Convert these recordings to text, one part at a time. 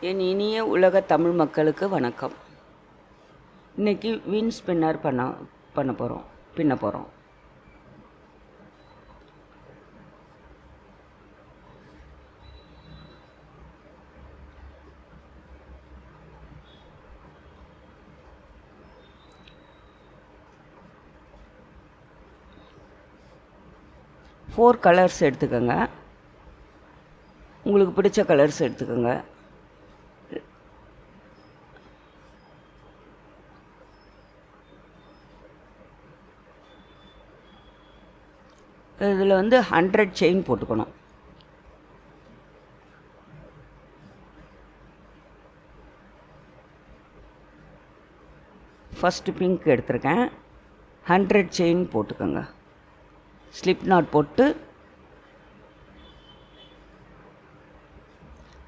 என் இனிய உலக தமிழ் மக்களுக்கு வணக்கம். இன்றைக்கி வின் ஸ்பின்னர் பின்ன போகிறோம். ஃபோர் கலர்ஸ் எடுத்துக்கோங்க. உங்களுக்கு பிடிச்ச கலர்ஸ் எடுத்துக்கோங்க. இதில் 100 செயின் போட்டுக்கணும். ஃபஸ்ட்டு பிங்க் எடுத்திருக்கேன். 100 செயின் போட்டுக்கோங்க. ஸ்லிப் நாட் போட்டு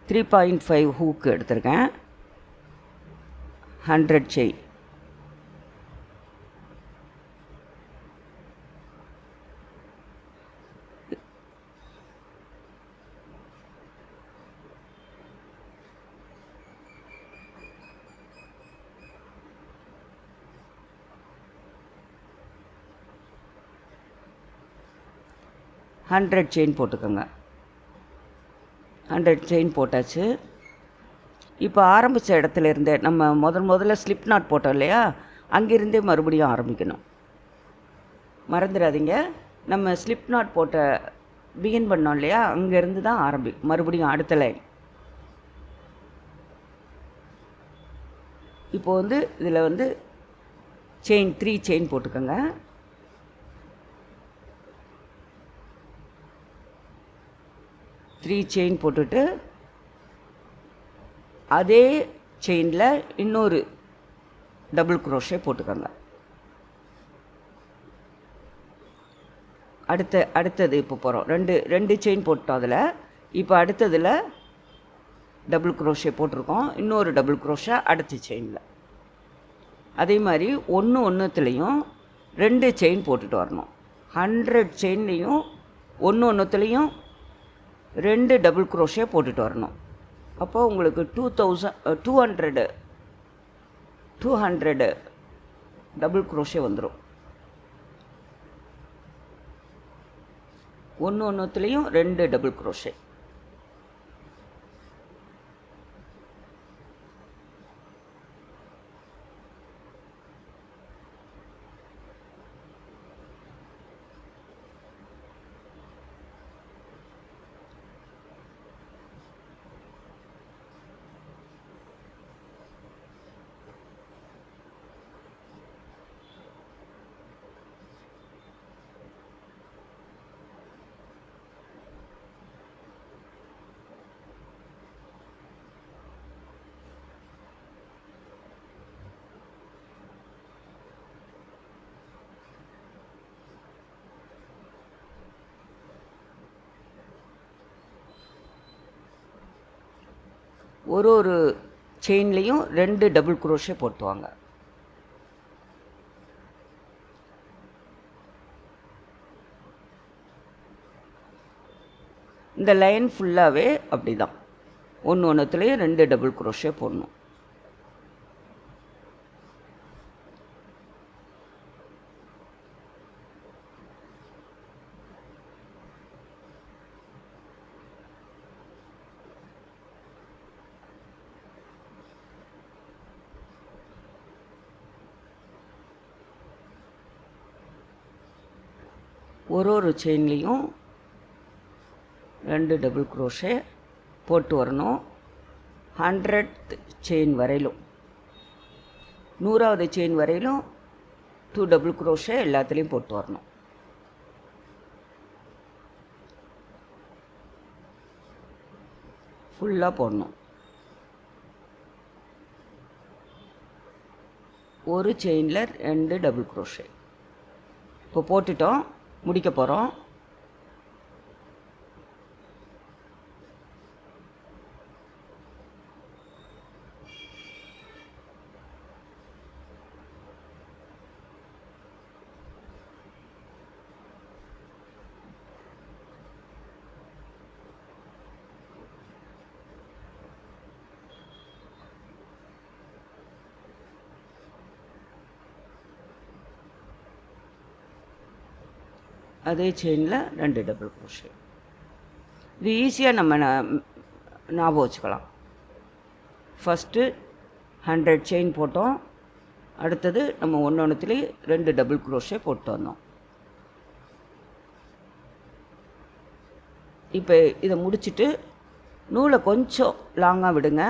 3.5 ஹூக்கு எடுத்திருக்கேன். 100 செயின். ஹண்ட்ரட் செயின் போட்டுக்கோங்க. 100 செயின் போட்டாச்சு. இப்போ ஆரம்பித்த இடத்துல இருந்தே நம்ம முதல்ல ஸ்லிப் நாட் போட்டோம் இல்லையா, அங்கேருந்தே மறுபடியும் ஆரம்பிக்கணும். மறந்துடாதீங்க, நம்ம ஸ்லிப் நாட் போட்ட பிகின் பண்ணோம் இல்லையா, அங்கேருந்து தான் மறுபடியும் அடுத்த லைன். இப்போது இதில் செயின் 3 செயின் போட்டுக்கோங்க. 3 செயின் போட்டுட்டு அதே செயினில் இன்னொரு டபுள் குரோஷே போட்டுக்கோங்க. அடுத்தது இப்போ போகிறோம். ரெண்டு செயின் போட்டோம் அதில். இப்போ அடுத்ததில் டபுள் குரோஷே போட்டிருக்கோம். இன்னொரு டபுள் குரோஷே அடுத்த செயினில். அதே மாதிரி ஒன்றுத்துலேயும் 2 செயின் போட்டுட்டு வரணும். 100 செயின்லேயும் ஒன்றுத்துலேயும் 2 டபுள் குரோஷே போட்டுட்டு வரணும். அப்போ உங்களுக்கு 200 டபுள் குரோஷே வந்துடும். ஒன்றுத்துலேயும் 2 டபுள் குரோஷே. ஒரு செயின்லேயும் 2 டபுள் குரோஷே போட்டுவாங்க. இந்த லைன் ஃபுல்லாகவே அப்படி தான். ஒன்றுத்துலேயும் 2 டபுள் குரோஷே போடணும். ஒரு செயின்லேயும் 2 டபுள் குரோஷே போட்டு வரணும். 100th செயின் வரையிலும், 100வது செயின் வரையிலும் 2 டபுள் குரோஷே எல்லாத்துலேயும் போட்டு வரணும். ஃபுல்லாக போடணும். ஒரு செயினில் 2 டபுள் குரோஷே. இப்போ போட்டுட்டோம், முடிக்க போகிறோம். அதே செயினில் 2 டபுள் க்ரோஷே. இது ஈஸியாக நம்ம ஞாபகம் வச்சுக்கலாம். ஃபஸ்ட்டு 100 செயின் போட்டோம், அடுத்தது நம்ம ஒன்றுத்துலேயே 2 டபுள் க்ரோஷே போட்டு வந்தோம். இப்போ இதை முடிச்சுட்டு நூலை கொஞ்சம் லாங்காக விடுங்க,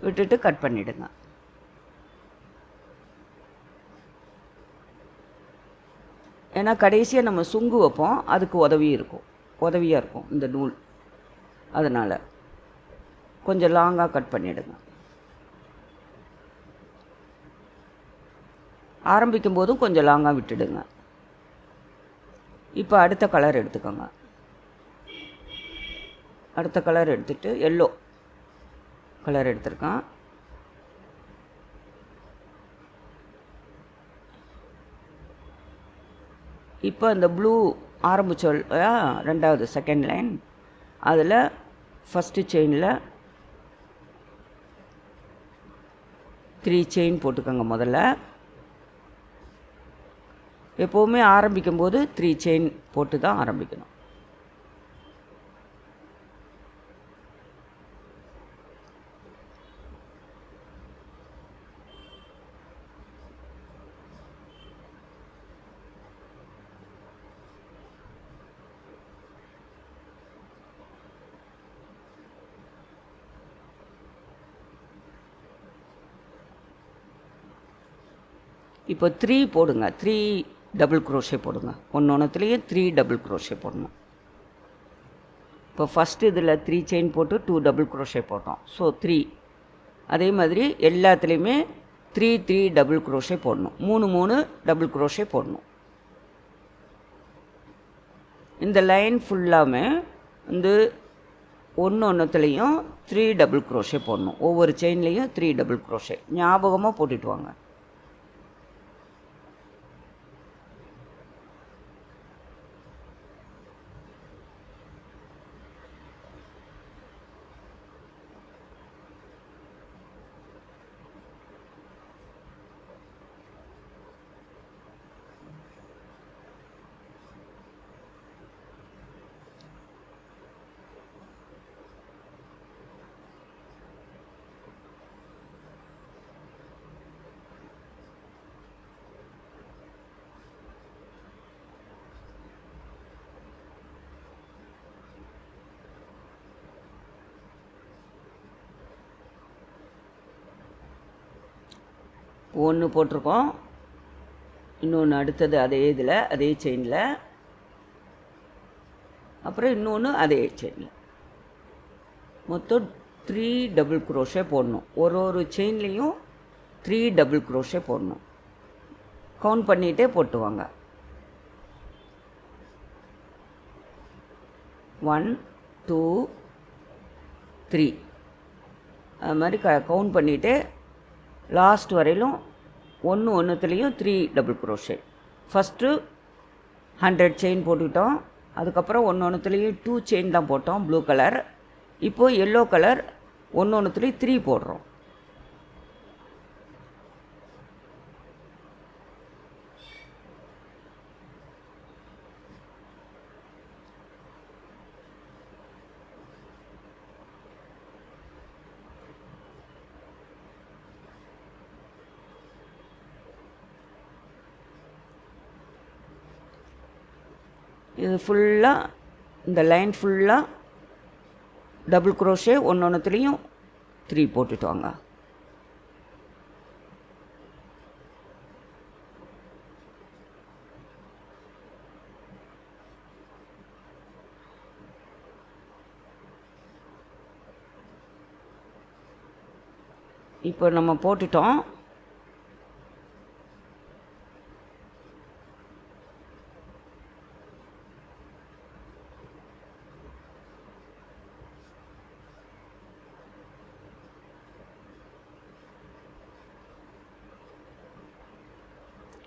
விட்டுட்டு கட் பண்ணிவிடுங்க. ஏன்னா கடைசியாக நம்ம சுங்கு வைப்போம், அதுக்கு உதவியாக இருக்கும் இந்த நூல். அதனால் கொஞ்சம் லாங்காக கட் பண்ணிவிடுங்க. ஆரம்பிக்கும் போதும் கொஞ்சம் லாங்காக விட்டுடுங்க. இப்போ அடுத்த கலர் எடுத்துக்கோங்க. அடுத்த கலர் எடுத்துகிட்டு எல்லோ கலர் எடுத்துருக்கேன். இப்போ இந்த ப்ளூ ஆரம்பிச்சோல் ரெண்டாவது செகண்ட் லைன், அதில் ஃபஸ்ட்டு செயினில் 3 செயின் போட்டுக்கோங்க. முதல்ல எப்போவுமே ஆரம்பிக்கும்போது 3 செயின் போட்டு தான் ஆரம்பிக்கணும். இப்போ 3 போடுங்க, 3 டபுள் க்ரோஷே போடுங்க. ஒன்றுத்துலேயும் 3 டபுள் க்ரோஷே போடணும். இப்போ ஃபஸ்ட்டு இதில் 3 செயின் போட்டு 2 டபுள் க்ரோஷே போட்டோம். ஸோ 3. அதே மாதிரி எல்லாத்துலேயுமே 3 3 டபுள் க்ரோஷே போடணும். 3 3 டபுள் க்ரோஷே போடணும். இந்த லைன் ஃபுல்லாமே வந்து ஒன்றுத்துலேயும் 3 டபுள் க்ரோஷே போடணும். ஒவ்வொரு செயின்லேயும் 3 டபுள் க்ரோஷே ஞாபகமாக போட்டுட்டு வாங்க. ஒன்று போட்டிருக்கோம், இன்னொன்று அடுத்தது அதே இதில் அதே செயினில், அப்புறம் இன்னொன்று அதே செயினில். மொத்தம் 3 டபுள் க்ரோஷே போடணும். ஒரு செயின்லேயும் 3 டபுள் க்ரோஷே போடணும். கவுண்ட் பண்ணிகிட்டே போட்டுவாங்க. 1 2 3 அது மாதிரி கவுண்ட் பண்ணிவிட்டு லாஸ்ட் வரையிலும் ஒன்றுத்துலேயும் 3 டபுள் க்ரோஷே. ஃபஸ்ட்டு 100 செயின் போட்டுக்கிட்டோம், அதுக்கப்புறம் ஒன்றுத்துலேயும் 2 செயின் தான் போட்டோம் ப்ளூ கலர். இப்போது எல்லோ கலர் ஒன்றுத்துலேயும் 3 போடுறோம். இது ஃபுல்லாக இந்த லைன் ஃபுல்லாக டபுள் க்ரோஷே ஒன்றுத்துலேயும் 3 போட்டுட்டு வாங்க. இப்போ நம்ம போட்டுட்டோம்.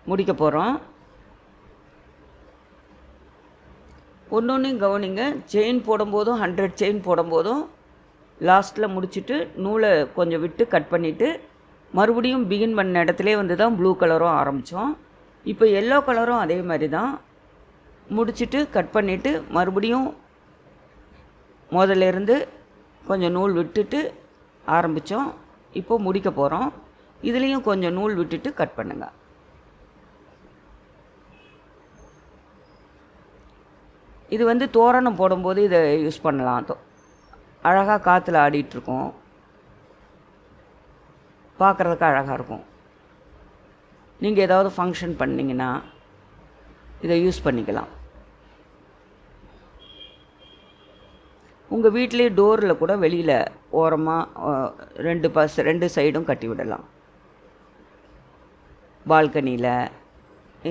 முடிக்க போகிறோம். ஒன்றையும் கவனிங்க, செயின் போடும்போதும் 100 செயின் போடும்போதும் லாஸ்ட்டில் முடிச்சுட்டு நூலை கொஞ்சம் விட்டு கட் பண்ணிவிட்டு மறுபடியும் பிகின் பண்ண இடத்துல வந்து தான் ப்ளூ கலரும் ஆரம்பித்தோம். இப்போ எல்லோ கலரும் அதே மாதிரி தான். முடிச்சுட்டு கட் பண்ணிவிட்டு மறுபடியும் முதல்ல இருந்து கொஞ்சம் நூல் விட்டுட்டு ஆரம்பித்தோம். இப்போது முடிக்க போகிறோம். இதுலேயும் கொஞ்சம் நூல் விட்டுட்டு கட் பண்ணுங்கள். இது வந்து தோரணம் போடும்போது இதை யூஸ் பண்ணலாம். அழகாக காற்றுல ஆடிட்டுருக்கோம், பார்க்குறதுக்கு அழகாக இருக்கும். நீங்கள் ஏதாவது ஃபங்க்ஷன் பண்ணிங்கன்னா இதை யூஸ் பண்ணிக்கலாம். உங்கள் வீட்டிலே டோரில் கூட வெளியில் ஓரமாக ரெண்டு சைடும் கட்டி விடலாம். பால்கனியில்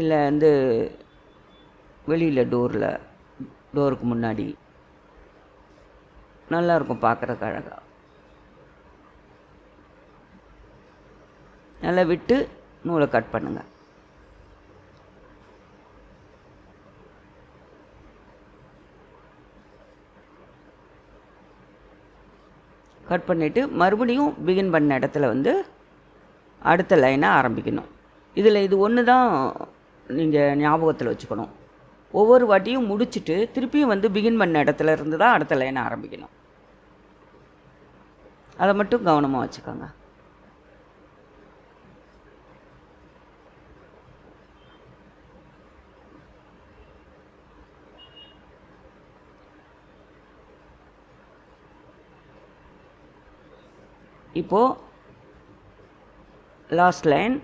இல்லை வந்து வெளியில் டோருக்கு முன்னாடி நல்லாயிருக்கும், பார்க்குறதுக்கு அழகாக. நல்லா விட்டு நூலை கட் பண்ணுங்கள். கட் பண்ணிவிட்டு மறுபடியும் பிகின் பண்ண இடத்துல வந்து அடுத்த லைனை ஆரம்பிக்கணும். இதில் இது ஒன்று தான் நீங்கள் ஞாபகத்தில் வச்சுக்கணும். ஒவ்வொரு வாட்டியும் முடிச்சுட்டு திருப்பியும் வந்து பிகின் பண்ண இடத்துல இருந்து தான் அடுத்த லைனை ஆரம்பிக்கணும். அதை மட்டும் கவனமாக வச்சுக்கோங்க. இப்போது லாஸ்ட் லைன்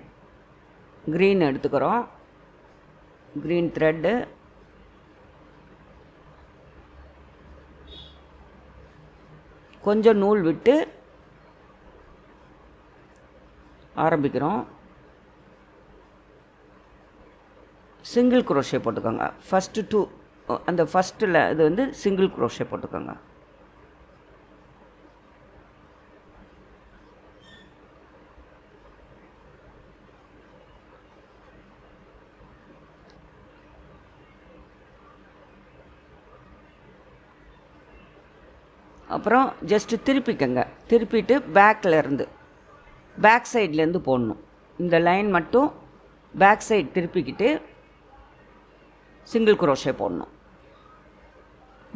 க்ரீன் எடுத்துக்கிறோம். க்ரீன் த்ரெட்டு கொஞ்சம் நூல் விட்டு ஆரம்பிக்கிறோம். சிங்கிள் குரோஷே போட்டுக்கோங்க. அந்த ஃபஸ்ட்டில் இது வந்து சிங்கிள் குரோஷே போட்டுக்கோங்க. அப்புறம் ஜஸ்ட்டு திருப்பிக்கங்க. திருப்பிட்டு பேக் சைட்லேருந்து போடணும். இந்த லைன் மட்டும் பேக் சைடு திருப்பிக்கிட்டு சிங்கிள் குரோஷே போடணும்.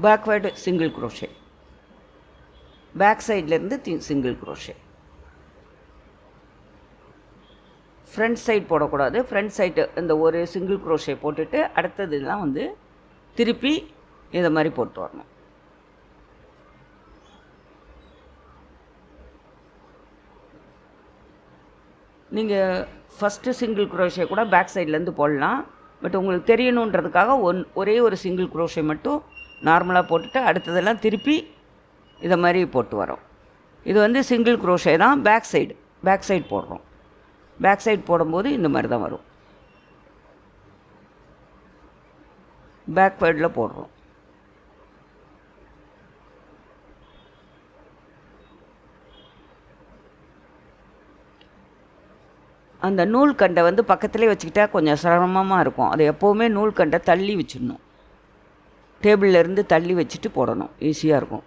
பேக்வேர்டு சிங்கிள் குரோஷே, பேக் சைட்லேருந்து சிங்கிள் குரோஷே. ஃப்ரண்ட் சைட் போடக்கூடாது. ஃப்ரண்ட் சைடு இந்த ஒரு சிங்கிள் குரோஷே போட்டுட்டு அடுத்ததுலாம் வந்து திருப்பி இதை மாதிரி போட்டு வரணும். நீங்கள் ஃபஸ்ட்டு சிங்கிள் குரோஷே கூட பேக் சைட்லேருந்து போடலாம். பட் உங்களுக்கு தெரியணுன்றதுக்காக ஒரே ஒரு சிங்கிள் குரோஷே மட்டும் நார்மலாக போட்டுட்டு அடுத்ததெல்லாம் திருப்பி இதை மாதிரி போட்டு வரோம். இது வந்து சிங்கிள் குரோஷே தான். பேக் சைடு போடுறோம். பேக் சைடு போடும்போது இந்த மாதிரி தான் வரும். பேக்வேர்டில் போடுறோம். அந்த நூல்கண்டை வந்து பக்கத்துலேயே வச்சுக்கிட்டா கொஞ்சம் சிரமமாக இருக்கும். அது எப்போவுமே நூல்கண்டை தள்ளி வச்சிடணும். டேபிள்லேருந்து தள்ளி வச்சுட்டு போடணும், ஈஸியாக இருக்கும்.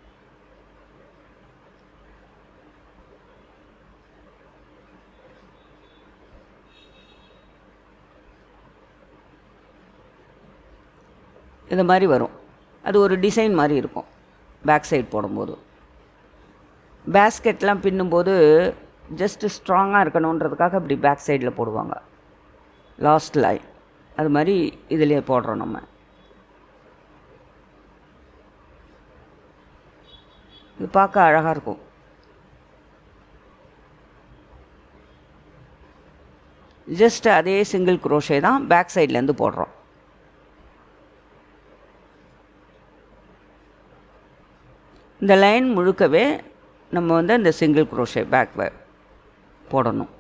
இந்த மாதிரி வரும். அது ஒரு டிசைன் மாதிரி இருக்கும் பேக் சைடு போடும்போது. பேஸ்கெட்லாம் பின்னும்போது ஜஸ்ட்டு ஸ்ட்ராங்காக இருக்கணுன்றதுக்காக இப்படி பேக் சைடில் போடுவாங்க, லாஸ்ட் லைன். அது மாதிரி இதிலே போடுறோம் நம்ம. இது பார்க்க அழகாக இருக்கும். ஜஸ்ட் அதே சிங்கிள் குரோஷே தான் பேக் சைட்லேருந்து போடுறோம். இந்த லைன் முழுக்கவே நம்ம வந்து அந்த சிங்கிள் குரோஷே பேக் போடணும்.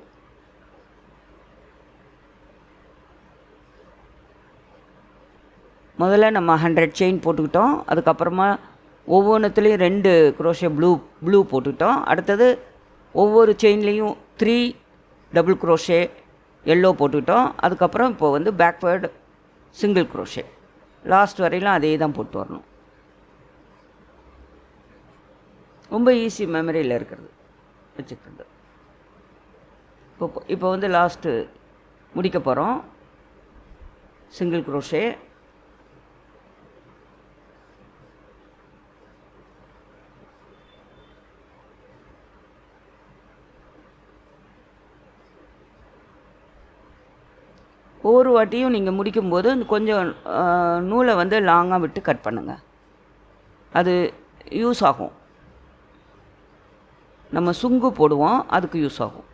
முதல்ல நம்ம 100 செயின் போட்டுக்கிட்டோம். அதுக்கப்புறமா ஒவ்வொன்றுத்துலேயும் 2 குரோஷே ப்ளூ போட்டுக்கிட்டோம். அடுத்தது ஒவ்வொரு செயின்லேயும் 3 டபுள் குரோஷே எல்லோ போட்டுக்கிட்டோம். அதுக்கப்புறம் இப்போ வந்து பேக்வேர்டு சிங்கிள் குரோஷே. லாஸ்ட் வரையிலும் அதே தான் போட்டு வரணும். ரொம்ப ஈஸி, மெமரியில் இருக்கிறது வச்சுக்கிறது. இப்போ வந்து லாஸ்ட்டு முடிக்க போகிறோம். சிங்கிள் குரோஷே ஒவ்வொரு வாட்டியும் நீங்கள் முடிக்கும்போது கொஞ்சம் நூலை வந்து லாங்காக விட்டு கட் பண்ணுங்கள். அது யூஸ் ஆகும். நம்ம சுங்கு போடுவோம், அதுக்கு யூஸ் ஆகும்.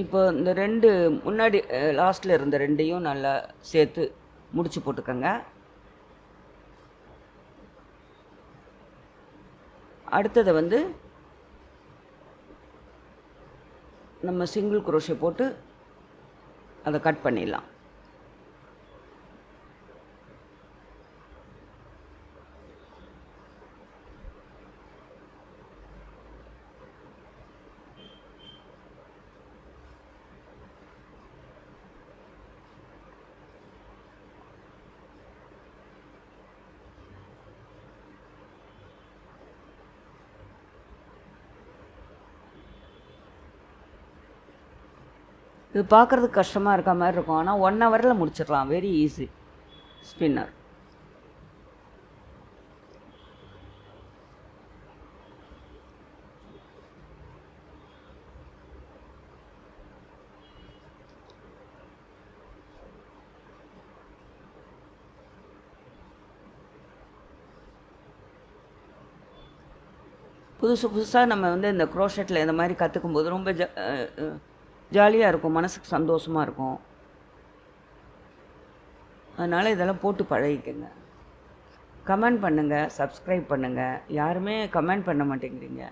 இப்போ இந்த 2 முன்னாடி லாஸ்ட்டில் இருந்த 2யும் நல்லா சேர்த்து முடிச்சு போட்டுக்கோங்க. அடுத்ததை வந்து நம்ம சிங்கிள் குரோஷே போட்டு அதை கட் பண்ணிடலாம். இது பார்க்குறதுக்கு கஷ்டமாக இருக்க மாதிரி இருக்கும், ஆனால் 1 ஹவரில் முடிச்சிடலாம். Very easy spinner. புதுசாக நம்ம வந்து இந்த க்ரோஷெட்டில் இந்த மாதிரி கற்றுக்கும் போது ரொம்ப ஜாலியாக இருக்கும், மனசுக்கு சந்தோஷமாக இருக்கும். அதனால் இதெல்லாம் போட்டு பழகிக்கங்க. கமெண்ட் பண்ணுங்கள், சப்ஸ்கிரைப் பண்ணுங்கள். யாருமே கமெண்ட் பண்ண மாட்டேங்கிறீங்க.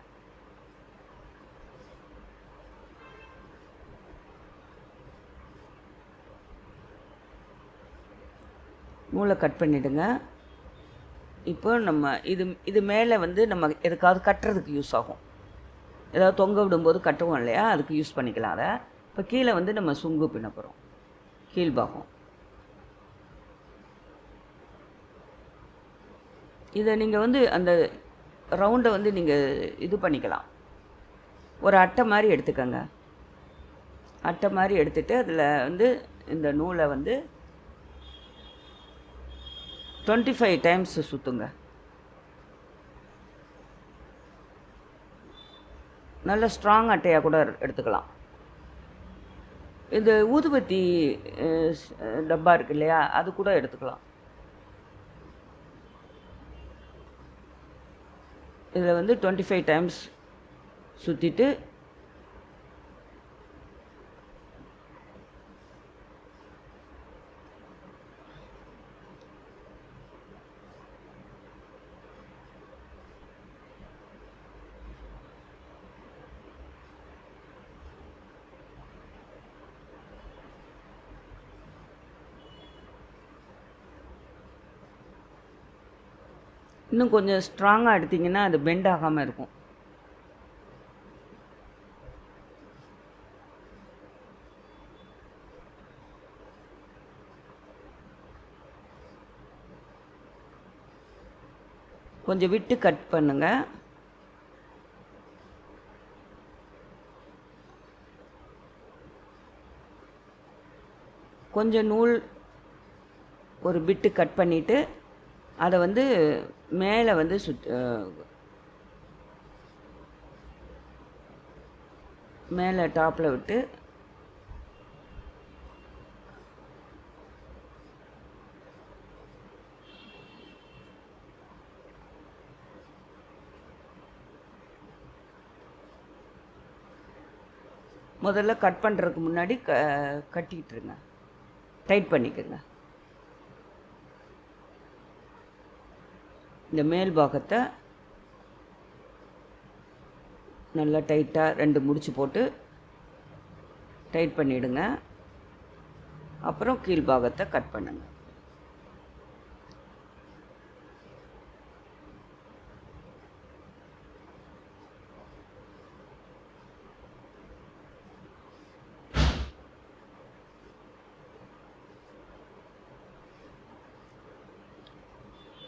நூலை கட் பண்ணிவிடுங்க. இப்போ நம்ம இது மேலே வந்து நம்ம எதுக்காவது கட்டுறதுக்கு யூஸ் ஆகும். ஏதாவது தொங்க விடும்போது கட்டுவோம் இல்லையா, அதுக்கு யூஸ் பண்ணிக்கலாம் அதை. இப்போ கீழே வந்து நம்ம சுங்கு பின்ன போகிறோம், கீழ்பாகம். இதை நீங்கள் வந்து அந்த ரவுண்டை வந்து நீங்கள் இது பண்ணிக்கலாம். ஒரு அட்டை மாதிரி எடுத்துக்கோங்க. அட்டை மாதிரி எடுத்துகிட்டு அதில் வந்து இந்த நூலை வந்து 25 டைம்ஸ் சுற்றுங்க. நல்ல ஸ்ட்ராங் அட்டையாக கூட எடுத்துக்கலாம். இந்த ஊதுபத்தி டப்பா இருக்கு இல்லையா, அது கூட எடுத்துக்கலாம். இதில் வந்து 25 டைம்ஸ் சுற்றிட்டு இன்னும் கொஞ்சம் ஸ்ட்ராங்காக எடுத்திங்கன்னா அது பெண்ட் ஆகாமல் இருக்கும். கொஞ்சம் விட்டு கட் பண்ணுங்கள். கொஞ்சம் நூல் ஒரு பிட்டு கட் பண்ணிவிட்டு அதை வந்து மேலே வந்து மேலே டாப்பில் விட்டு முதல்ல கட் பண்ணுறதுக்கு முன்னாடி கட்டிக்கிட்டுருங்க, டைட் பண்ணிக்கோங்க. இந்த மேல் பாகத்தை நல்லா டைட்டாக 2 முடிச்சு போட்டு டைட் பண்ணிவிடுங்க. அப்புறம் கீழ்பாகத்தை கட் பண்ணுங்க.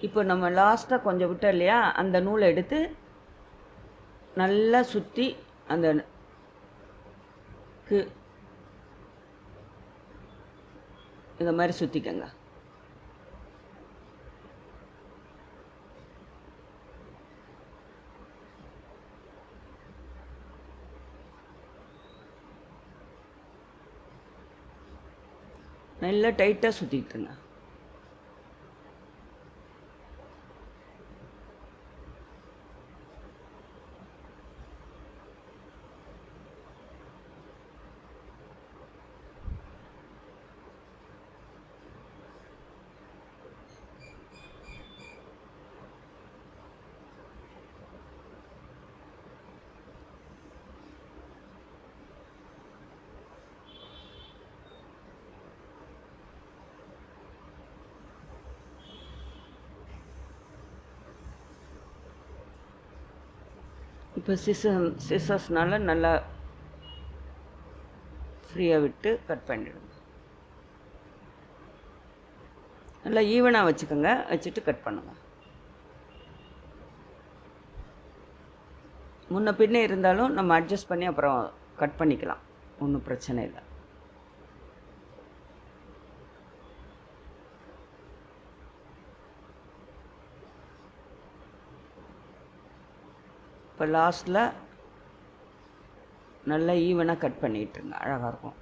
இப்போ நம்ம லாஸ்ட்டாக கொஞ்சம் விட்டோம் இல்லையா, அந்த நூலை எடுத்து நல்லா சுற்றி அந்த இந்த மாதிரி சுற்றிக்கங்க. நல்லா டைட்டாக சுற்றிட்டுருங்க. இப்போ சிசர்ஸ்னால நல்லா ஃப்ரீயாக விட்டு கட் பண்ணிடுங்க. நல்லா ஈவனாக வச்சுக்கோங்க, வச்சுட்டு கட் பண்ணுங்கள். முன்ன பின்னே இருந்தாலும் நம்ம அட்ஜஸ்ட் பண்ணி அப்புறம் கட் பண்ணிக்கலாம், ஒன்றும் பிரச்சனை இல்லை. இப்போ லாஸ்ட்டில் நல்லா ஈவனாக கட் பண்ணிட்டுருங்க, அழகாக இருக்கும்.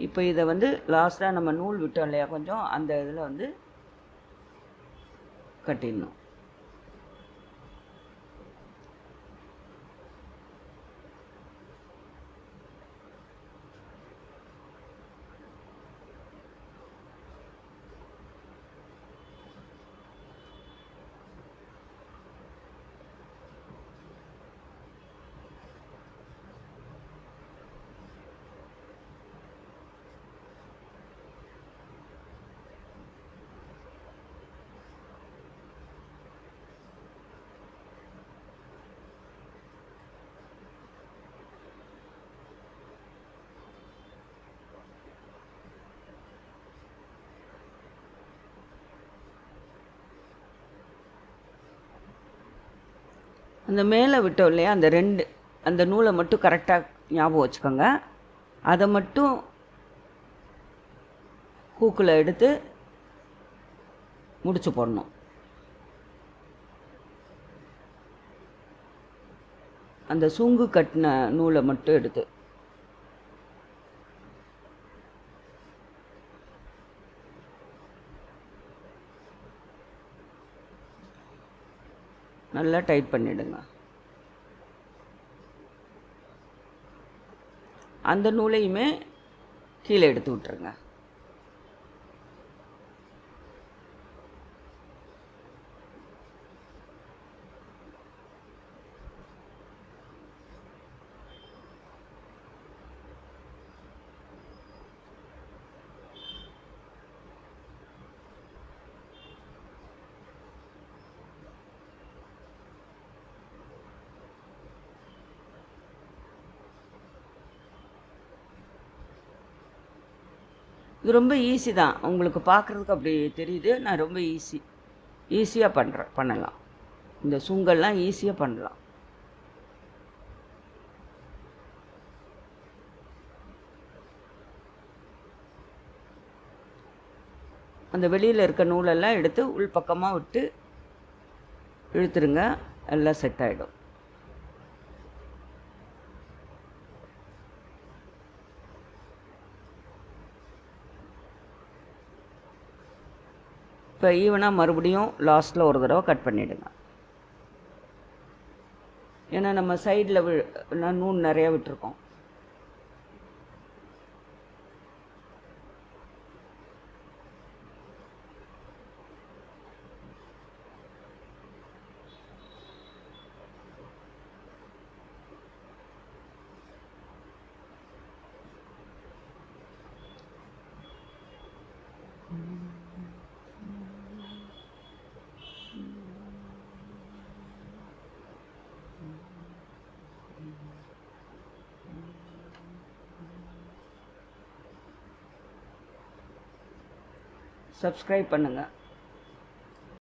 இப்போ இதை வந்து லாஸ்ட்டாக நம்ம நூல் விட்டோம் இல்லையா, கொஞ்சம் அந்த இதில் வந்து கட்டிடணும். அந்த மேலே விட்டோம் இல்லையா, அந்த நூலை மட்டும் கரெக்டாக ஞாபகம் வச்சுக்கோங்க. அதை மட்டும் ஹூக்கில் எடுத்து முடிச்சு போடணும். அந்த சுங்கு கட்டின நூலை மட்டும் எடுத்து நல்லா டைட் பண்ணிவிடுங்க. அந்த நூலையுமே கீழே எடுத்து விட்டுருங்க. இது ரொம்ப ஈஸி தான், உங்களுக்கு பார்க்குறதுக்கு அப்படி தெரியுது. நான் ரொம்ப ஈஸியாக பண்ணலாம். இந்த சுங்கெல்லாம் ஈஸியாக பண்ணலாம். அந்த வெளியில் இருக்க நூலெல்லாம் எடுத்து உள்பக்கமாக விட்டு இழுத்துருங்க, எல்லாம் செட் ஆகிடும். இப்போ ஈவனாக மறுபடியும் லாஸ்ட்டில் ஒரு தடவை கட் பண்ணிவிடுங்க. ஏன்னா நம்ம சைடில் நூல் நிறையா விட்டுருக்கோம். சப்ஸ்கிரைப் பண்ணுங்கள்.